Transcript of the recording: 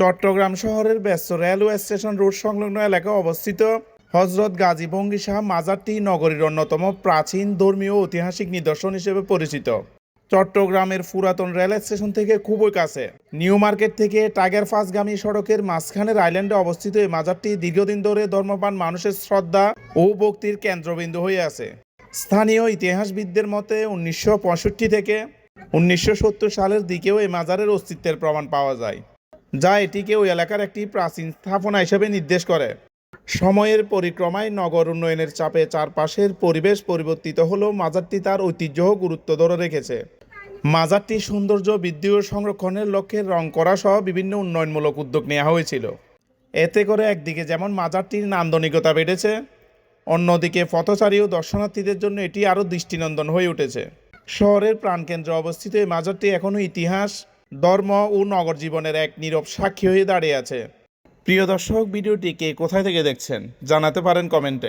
চট্টগ্রাম শহরের ব্যস্ত railway station road সংলগ্ন এলাকায় অবস্থিত হযরত গাজী ভঙ্গি শাহ মাজারটি নগরীর অন্যতম প্রাচীন ধর্মীয় ঐতিহাসিক নিদর্শন হিসেবে পরিচিত। চট্টগ্রামের পুরাতন রেল স্টেশন থেকে খুবই কাছে, নিউ মার্কেট থেকে টাইগার পাসগামী সড়কের মাঝখানের আইল্যান্ডে অবস্থিত এই মাজারটি দীর্ঘদিন ধরে ধর্মপ্রাণ মানুষের শ্রদ্ধা ও ভক্তির কেন্দ্রবিন্দু হয়ে আছে। স্থানীয় ইতিহাসবিদদের মতে 1965 থেকে 1970 সালের দিকেও এই মাজারের অস্তিত্বের প্রমাণ পাওয়া যায়, যা এটিকে ওই এলাকার একটি প্রাচীন স্থাপনা হিসেবে নির্দেশ করে। সময়ের পরিক্রমায় নগর উন্নয়নের চাপে চারপাশের পরিবেশ পরিবর্তিত হলেও মাজারটি তার ঐতিহ্য ও গুরুত্ব ধরে রেখেছে। মাজারটির সৌন্দর্য বৃদ্ধি ও সংরক্ষণের লক্ষ্যে রং করা সহ বিভিন্ন উন্নয়নমূলক উদ্যোগ নেওয়া হয়েছিল। এতে করে একদিকে যেমন মাজারটির নান্দনিকতা বেড়েছে, অন্যদিকে পথচারী ও দর্শনার্থীদের জন্য এটি আরও দৃষ্টিনন্দন হয়ে উঠেছে। শহরের প্রাণকেন্দ্রে অবস্থিত এই মাজারটি এখনও ইতিহাস, ধর্ম ও নগর জীবনের এক নীরব সাক্ষী হয়ে দাঁড়িয়ে আছে। প্রিয় দর্শক, ভিডিওটি কে কোথায় থেকে দেখছেন জানাতে পারেন কমেন্টে।